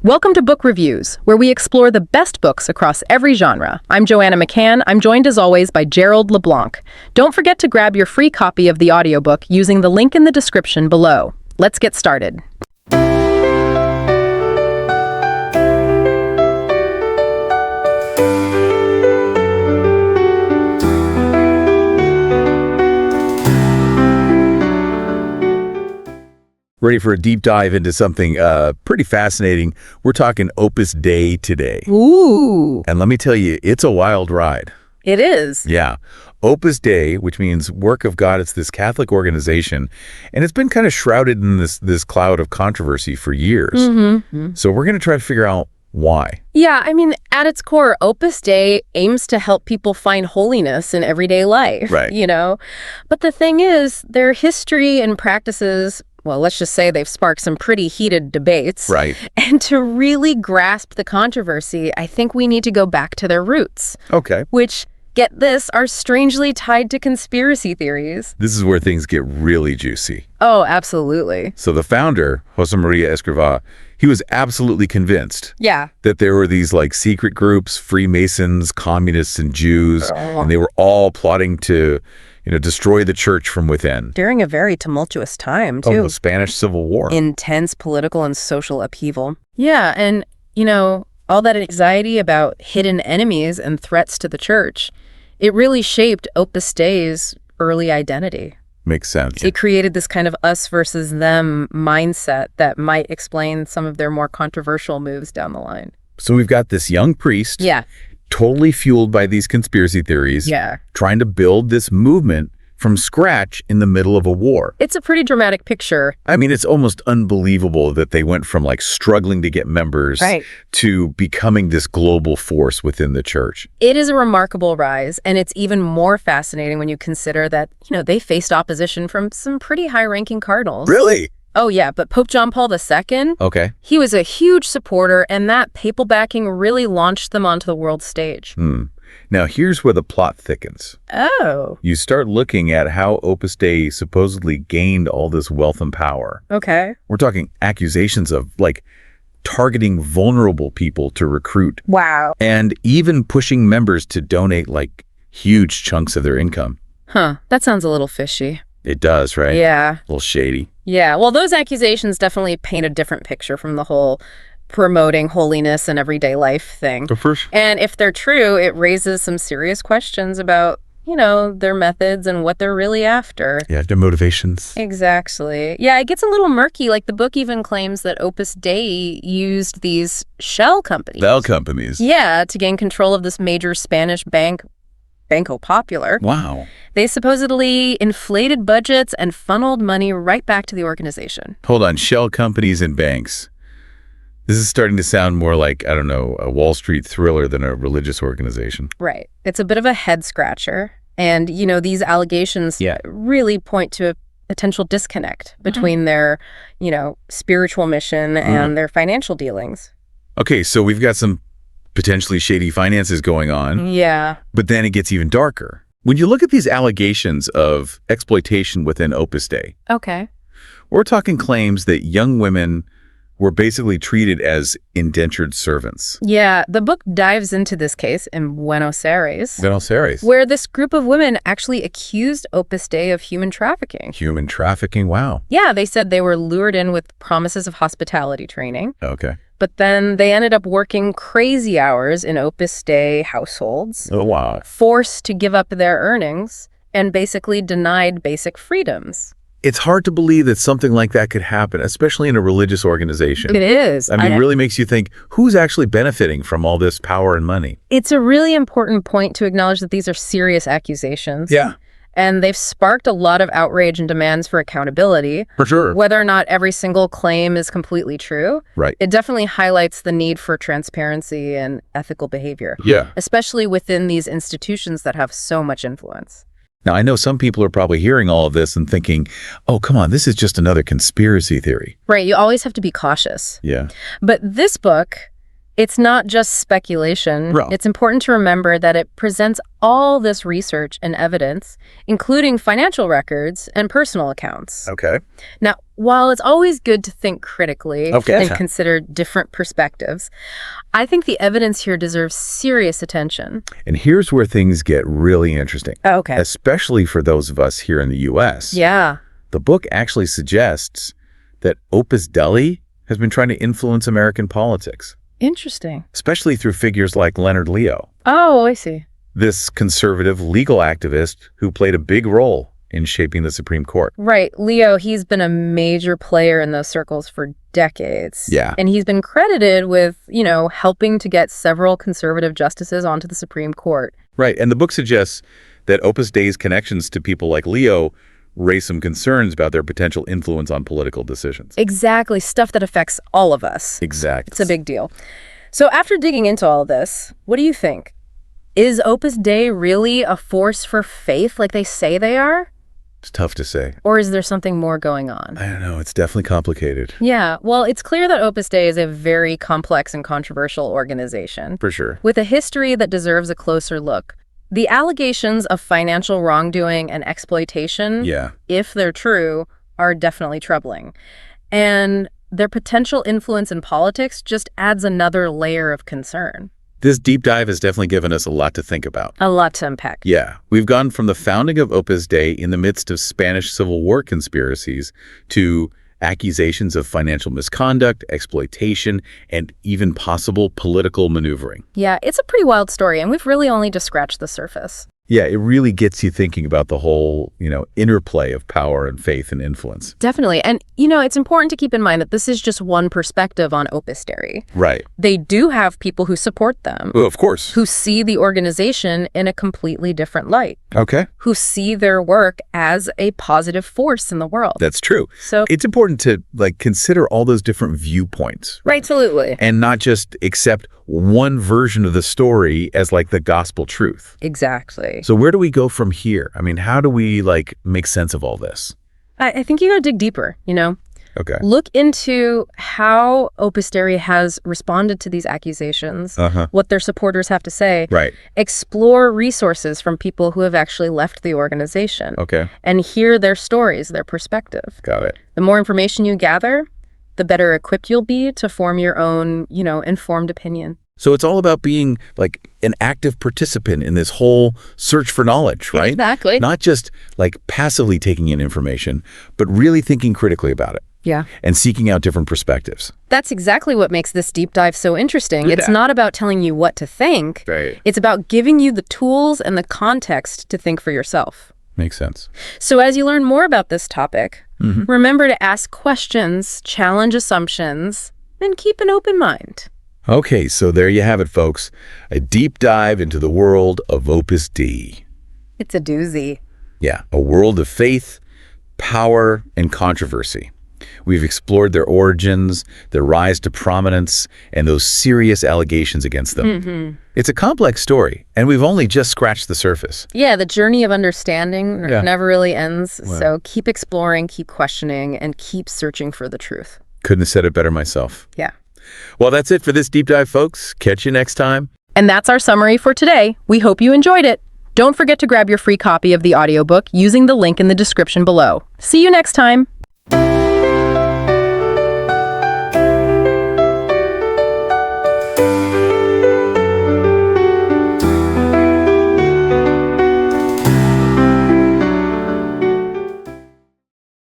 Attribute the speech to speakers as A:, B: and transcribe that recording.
A: Welcome to Book Reviews, where we explore the best books across every genre. I'm Joanna McCann. I'm joined as always by Gerald LeBlanc. Don't forget to grab your free copy of the audiobook using the link in the description below. Let's get started.
B: Ready for a deep dive into something pretty fascinating. We're talking Opus Dei today.
A: Ooh.
B: And let me tell you, it's a wild ride.
A: It is.
B: Yeah. Opus Dei, which means work of God, it's this Catholic organization, and it's been kind of shrouded in this cloud of controversy for years.
A: Mm-hmm.
B: So we're going to try to figure out why.
A: Yeah, I mean, at its core, Opus Dei aims to help people find holiness in everyday life,
B: Right.
A: But the thing is, their history and practices, well, let's just say they've sparked some pretty heated debates.
B: Right.
A: And to really grasp the controversy, I think we need to go back to their roots.
B: Okay.
A: Which, get this, are strangely tied to conspiracy theories.
B: This is where things get really juicy.
A: Oh, absolutely.
B: So the founder, Jose Maria Escrivá, he was absolutely convinced that there were these secret groups, Freemasons, communists, and Jews, and they were all plotting to destroy the church from within.
A: During a very tumultuous time, too.
B: Oh, the Spanish Civil War.
A: Intense political and social upheaval. Yeah, and, all that anxiety about hidden enemies and threats to the church, it really shaped Opus Dei's early identity.
B: Makes sense.
A: It created this kind of us versus them mindset that might explain some of their more controversial moves down the line.
B: So we've got this young priest, totally fueled by these conspiracy theories, trying to build this movement from scratch in the middle of a war.
A: It's a pretty dramatic picture.
B: I mean, it's almost unbelievable that they went from struggling to get members to becoming this global force within the church.
A: It is a remarkable rise, and it's even more fascinating when you consider that, they faced opposition from some pretty high-ranking cardinals.
B: Really?
A: Oh, yeah, but Pope John Paul II, he was a huge supporter, and that papal backing really launched them onto the world stage.
B: Now, here's where the plot thickens.
A: Oh.
B: You start looking at how Opus Dei supposedly gained all this wealth and power.
A: Okay.
B: We're talking accusations of, targeting vulnerable people to recruit.
A: Wow.
B: And even pushing members to donate, huge chunks of their income.
A: Huh. That sounds a little fishy.
B: It does, right?
A: Yeah.
B: A little shady.
A: Yeah. Well, those accusations definitely paint a different picture from the whole promoting holiness and everyday life thing. And if they're true, it raises some serious questions about, their methods and what they're really after.
B: Yeah, their motivations.
A: Exactly. Yeah, it gets a little murky. The book even claims that Opus Dei used these shell companies. Yeah, to gain control of this major Spanish bank, Banco Popular.
B: Wow.
A: They supposedly inflated budgets and funneled money right back to the organization.
B: Hold on, shell companies and banks. This is starting to sound more like, I don't know, a Wall Street thriller than a religious organization.
A: Right. It's a bit of a head scratcher. And, these allegations really point to a potential disconnect between their, spiritual mission and their financial dealings.
B: Okay, so we've got some potentially shady finances going on.
A: Yeah.
B: But then it gets even darker. When you look at these allegations of exploitation within Opus Dei, we're talking claims that young women were basically treated as indentured servants.
A: Yeah, the book dives into this case in Buenos Aires, where this group of women actually accused Opus Dei of human trafficking.
B: Human trafficking? Wow.
A: Yeah, they said they were lured in with promises of hospitality training.
B: Okay.
A: But then they ended up working crazy hours in Opus Dei households.
B: Oh, wow.
A: Forced to give up their earnings and basically denied basic freedoms.
B: It's hard to believe that something like that could happen, especially in a religious organization.
A: It is.
B: I mean, it really makes you think, who's actually benefiting from all this power and money?
A: It's a really important point to acknowledge that these are serious accusations.
B: Yeah.
A: And they've sparked a lot of outrage and demands for accountability.
B: For sure.
A: Whether or not every single claim is completely true.
B: Right.
A: It definitely highlights the need for transparency and ethical behavior.
B: Yeah.
A: Especially within these institutions that have so much influence.
B: Now, I know some people are probably hearing all of this and thinking, oh, come on, this is just another conspiracy theory.
A: Right. You always have to be cautious.
B: Yeah.
A: But this book, It's not just speculation.
B: Bro.
A: It's important to remember that it presents all this research and evidence, including financial records and personal accounts.
B: Okay.
A: Now, while it's always good to think critically and consider different perspectives, I think the evidence here deserves serious attention.
B: And here's where things get really interesting.
A: Okay.
B: Especially for those of us here in the U.S.
A: Yeah.
B: The book actually suggests that Opus Dei has been trying to influence American politics.
A: Interesting.
B: Especially through figures like Leonard Leo.
A: Oh, I see.
B: This conservative legal activist who played a big role in shaping the Supreme Court.
A: Right. Leo, he's been a major player in those circles for decades.
B: Yeah.
A: And he's been credited with, helping to get several conservative justices onto the Supreme Court.
B: Right. And the book suggests that Opus Dei's connections to people like Leo raise some concerns about their potential influence on political decisions.
A: Exactly. Stuff that affects all of us.
B: Exactly.
A: It's a big deal. So after digging into all this, what do you think? Is Opus Dei really a force for faith like they say they are?
B: It's tough to say.
A: Or is there something more going on?
B: I don't know. It's definitely complicated.
A: Yeah. Well, it's clear that Opus Dei is a very complex and controversial organization.
B: For sure.
A: With a history that deserves a closer look. The allegations of financial wrongdoing and exploitation, if they're true, are definitely troubling. And their potential influence in politics just adds another layer of concern.
B: This deep dive has definitely given us a lot to think about.
A: A lot to unpack.
B: Yeah. We've gone from the founding of Opus Dei in the midst of Spanish Civil War conspiracies to accusations of financial misconduct, exploitation, and even possible political maneuvering.
A: Yeah, it's a pretty wild story, and we've really only just scratched the surface.
B: Yeah, it really gets you thinking about the whole, interplay of power and faith and influence.
A: Definitely. And, it's important to keep in mind that this is just one perspective on Opus Dei.
B: Right.
A: They do have people who support them.
B: Well, of course.
A: Who see the organization in a completely different light.
B: Okay.
A: Who see their work as a positive force in the world.
B: That's true.
A: So
B: it's important to, consider all those different viewpoints.
A: Right, absolutely.
B: And not just accept one version of the story as, the gospel truth.
A: Exactly.
B: So where do we go from here? I mean, how do we, make sense of all this?
A: I think you got to dig deeper,
B: Okay.
A: Look into how Opus Dei has responded to these accusations, what their supporters have to say.
B: Right.
A: Explore resources from people who have actually left the organization.
B: Okay.
A: And hear their stories, their perspective.
B: Got it.
A: The more information you gather, the better equipped you'll be to form your own, informed opinion.
B: So it's all about being an active participant in this whole search for knowledge, right?
A: Exactly.
B: Not just passively taking in information, but really thinking critically about it.
A: Yeah.
B: And seeking out different perspectives.
A: That's exactly what makes this deep dive so interesting. It's not about telling you what to think.
B: Right.
A: It's about giving you the tools and the context to think for yourself.
B: Makes sense.
A: So as you learn more about this topic, remember to ask questions, challenge assumptions, and keep an open mind.
B: Okay, so there you have it, folks. A deep dive into the world of Opus Dei.
A: It's a doozy.
B: Yeah, a world of faith, power, and controversy. We've explored their origins, their rise to prominence, and those serious allegations against them. It's a complex story, and we've only just scratched the surface.
A: Yeah, the journey of understanding never really ends. Wow. So keep exploring, keep questioning, and keep searching for the truth.
B: Couldn't have said it better myself.
A: Yeah.
B: Well, that's it for this deep dive, folks. Catch you next time.
A: And that's our summary for today. We hope you enjoyed it. Don't forget to grab your free copy of the audiobook using the link in the description below. See you next time.